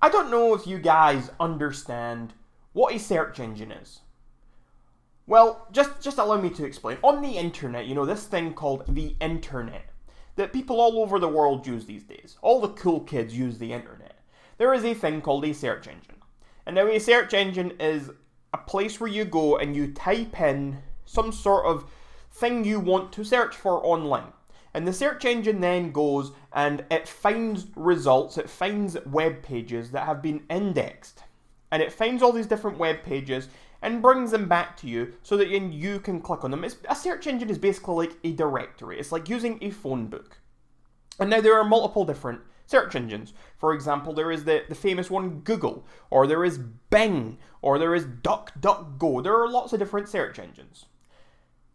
I don't know if you guys understand what a search engine is. Well, just allow me to explain. On the internet, this thing called the internet, that people all over the world use these days. All the cool kids use the internet. There is a thing called a search engine. And now a search engine is a place where you go and you type in some sort of thing you want to search for online. And the search engine then goes and it finds results, it finds web pages that have been indexed. And it finds all these different web pages and brings them back to you so that you can click on them. A search engine is basically like a directory. It's like using a phone book. And now there are multiple different search engines. For example, there is the famous one Google, or there is Bing, or there is DuckDuckGo. There are lots of different search engines.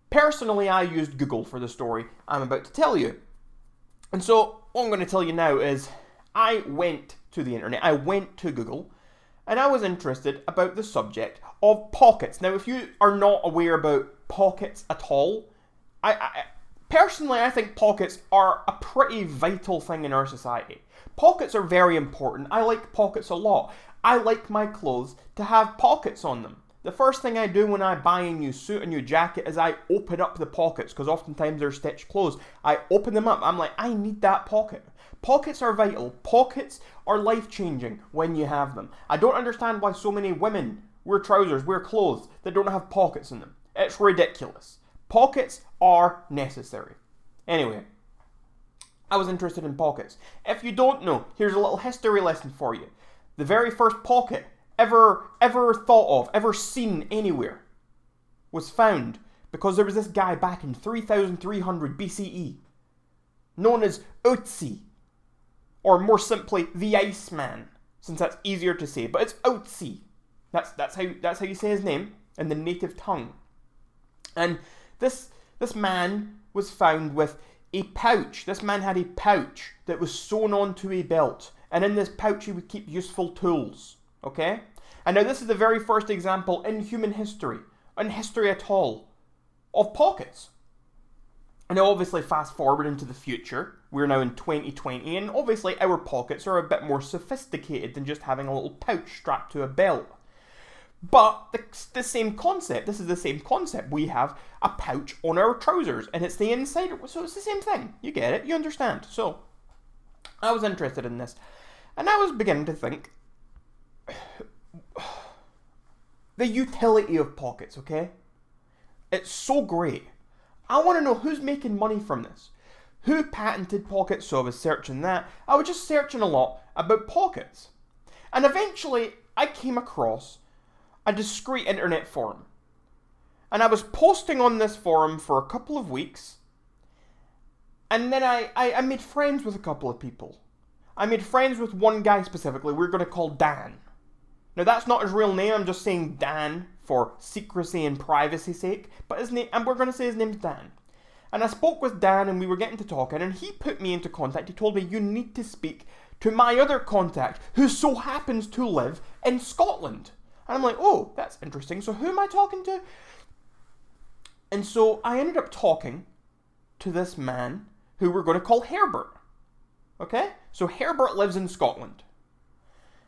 Personally, I used Google for the story I'm about to tell you. And so, what I'm going to tell you now is, I went to the internet, I went to Google, and I was interested about the subject of pockets. Now, if you are not aware about pockets at all, personally, I think pockets are a pretty vital thing in our society. Pockets are very important. I like pockets a lot. I like my clothes to have pockets on them. The first thing I do when I buy a new suit, a new jacket, is I open up the pockets, because oftentimes they're stitched clothes. I open them up. I'm like, I need that pocket. Pockets are vital. Pockets are life-changing when you have them. I don't understand why so many women wear trousers, wear clothes that don't have pockets in them. It's ridiculous. Pockets are necessary. Anyway, I was interested in pockets. If you don't know, here's a little history lesson for you. The very first pocket ever thought of, ever seen anywhere, was found because there was this guy back in 3300 BCE, known as Ötzi, or more simply, the Iceman, since that's easier to say, but it's Ötzi. That's how you say his name in the native tongue. And this man was found with a pouch. This man had a pouch that was sewn onto a belt, and in this pouch he would keep useful tools. Okay? And now this is the very first example in human history, in history at all, of pockets. And now obviously fast forward into the future, we're now in 2020, and obviously our pockets are a bit more sophisticated than just having a little pouch strapped to a belt. But the same concept, this is the same concept. We have a pouch on our trousers, and it's the inside, so it's the same thing. You get it, you understand. So, I was interested in this, and I was beginning to think, the utility of pockets, okay? It's so great. I want to know who's making money from this. Who patented pockets? So I was searching that. I was just searching a lot about pockets. And eventually, I came across a discreet internet forum. And I was posting on this forum for a couple of weeks. And then I made friends with a couple of people. I made friends with one guy specifically we're going to call Dan. Now that's not his real name, I'm just saying Dan for secrecy and privacy sake, but his name, and we're going to say his name's Dan. And I spoke with Dan and we were getting to talking, and he put me into contact. He told me, you need to speak to my other contact, who so happens to live in Scotland. And I'm like, oh, that's interesting, so who am I talking to? And so I ended up talking to this man who we're going to call Herbert. Okay? So Herbert lives in Scotland.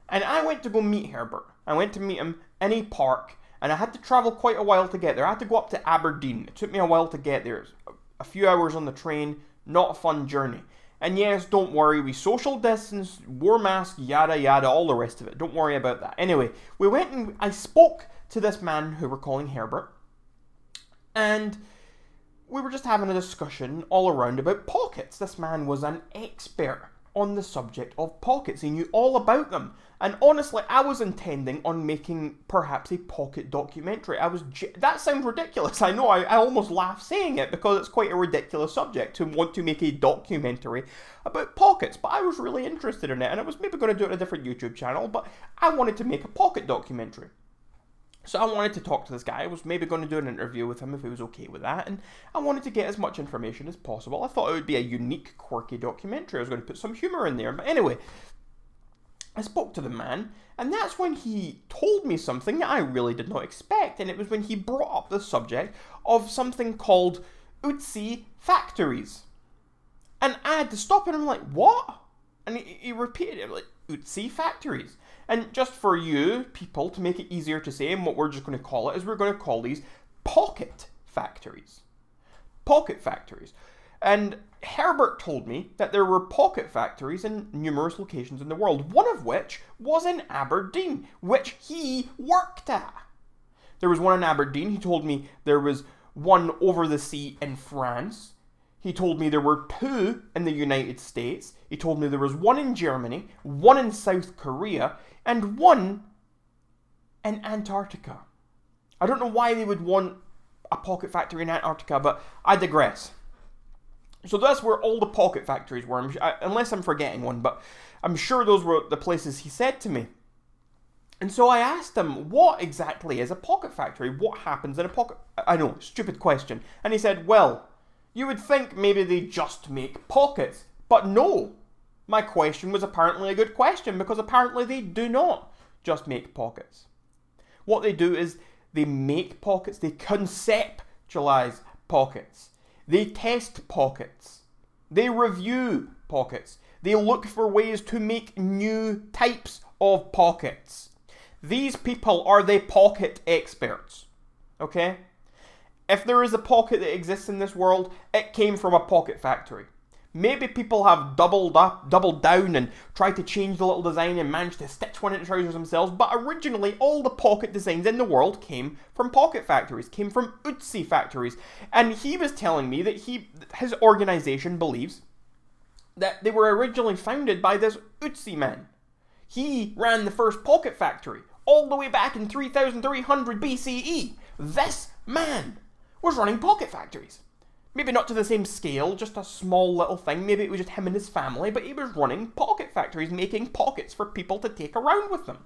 And I went to go meet Herbert. I went to meet him in a park, and I had to travel quite a while to get there. I had to go up to Aberdeen. It took me a while to get there. A few hours on the train, not a fun journey. And yes, don't worry, we social distance, wore masks, yada yada, all the rest of it. Don't worry about that. Anyway, we went and I spoke to this man who we're calling Herbert, and we were just having a discussion all around about pockets. This man was an expert on the subject of pockets. He knew all about them. And honestly, I was intending on making perhaps a pocket documentary. That sounds ridiculous. I know, I almost laugh saying it because it's quite a ridiculous subject to want to make a documentary about pockets. But I was really interested in it, and I was maybe going to do it on a different YouTube channel, but I wanted to make a pocket documentary. So I wanted to talk to this guy. I was maybe going to do an interview with him if he was okay with that, and I wanted to get as much information as possible. I thought it would be a unique, quirky documentary. I was going to put some humour in there. But anyway, I spoke to the man, and that's when he told me something that I really did not expect, and it was when he brought up the subject of something called Ötzi factories. And I had to stop and I'm like, what? And he repeated it, like, Ötzi factories. And just for you people, to make it easier to say, and what we're just going to call it, is we're going to call these pocket factories. Pocket factories. And Herbert told me that there were pocket factories in numerous locations in the world, one of which was in Aberdeen, which he worked at. There was one in Aberdeen. He told me there was one over the sea in France. He told me there were 2 in the United States. He told me there was one in Germany, one in South Korea, and one in Antarctica. I don't know why they would want a pocket factory in Antarctica, but I digress. So that's where all the pocket factories were, unless I'm forgetting one, but I'm sure those were the places he said to me. And so I asked him, what exactly is a pocket factory? What happens in a pocket? I know, stupid question. And he said, well, you would think maybe they just make pockets. But no, my question was apparently a good question, because apparently they do not just make pockets. What they do is they make pockets, they conceptualize pockets. They test pockets. They review pockets. They look for ways to make new types of pockets. These people are the pocket experts. Okay? If there is a pocket that exists in this world, it came from a pocket factory. Maybe people have doubled down and tried to change the little design and managed to stitch one into trousers themselves, but originally all the pocket designs in the world came from pocket factories, came from Ötzi factories. And he was telling me that his organization believes that they were originally founded by this Ötzi man. He ran the first pocket factory all the way back in 3300 BCE. This man was running pocket factories. Maybe not to the same scale, just a small little thing. Maybe it was just him and his family, but he was running pocket factories, making pockets for people to take around with them.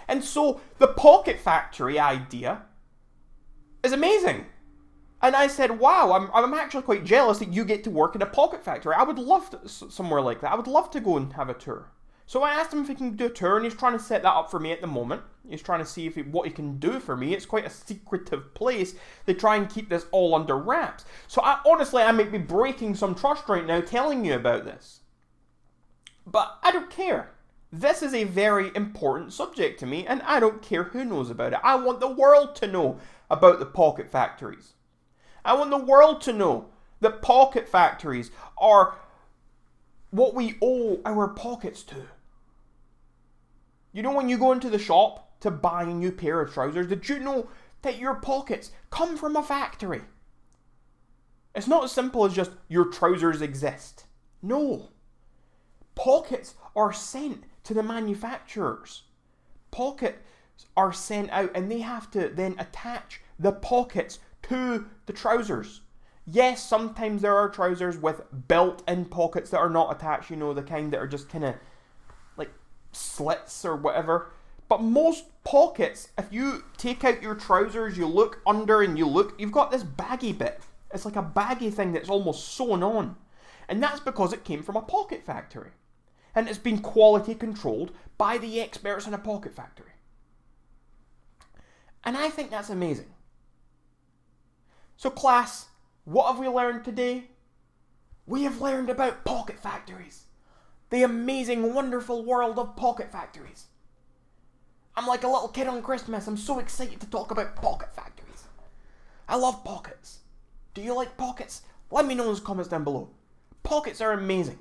And so the pocket factory idea is amazing. And I said, wow, I'm actually quite jealous that you get to work in a pocket factory. I would love somewhere like that. I would love to go and have a tour. So I asked him if he can do a tour, and he's trying to set that up for me at the moment. He's trying to see what he can do for me. It's quite a secretive place. They try and keep this all under wraps. So honestly, I might be breaking some trust right now telling you about this. But I don't care. This is a very important subject to me, and I don't care who knows about it. I want the world to know about the pocket factories. I want the world to know that pocket factories are what we owe our pockets to. You know, when you go into the shop to buy a new pair of trousers, did you know that your pockets come from a factory? It's not as simple as just your trousers exist. No. Pockets are sent to the manufacturers. Pockets are sent out, and they have to then attach the pockets to the trousers. Yes, sometimes there are trousers with built-in pockets that are not attached, you know, the kind that are just kind of like slits or whatever. But most pockets, if you take out your trousers, you look under and you've got this baggy bit. It's like a baggy thing that's almost sewn on. And that's because it came from a pocket factory. And it's been quality controlled by the experts in a pocket factory. And I think that's amazing. So class, what have we learned today? We have learned about pocket factories. The amazing, wonderful world of pocket factories. I'm like a little kid on Christmas. I'm so excited to talk about pocket factories. I love pockets. Do you like pockets? Let me know in the comments down below. Pockets are amazing.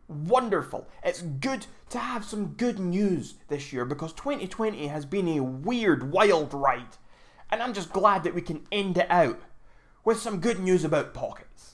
Wonderful. It's good to have some good news this year because 2020 has been a weird, wild ride. And I'm just glad that we can end it out with some good news about pockets.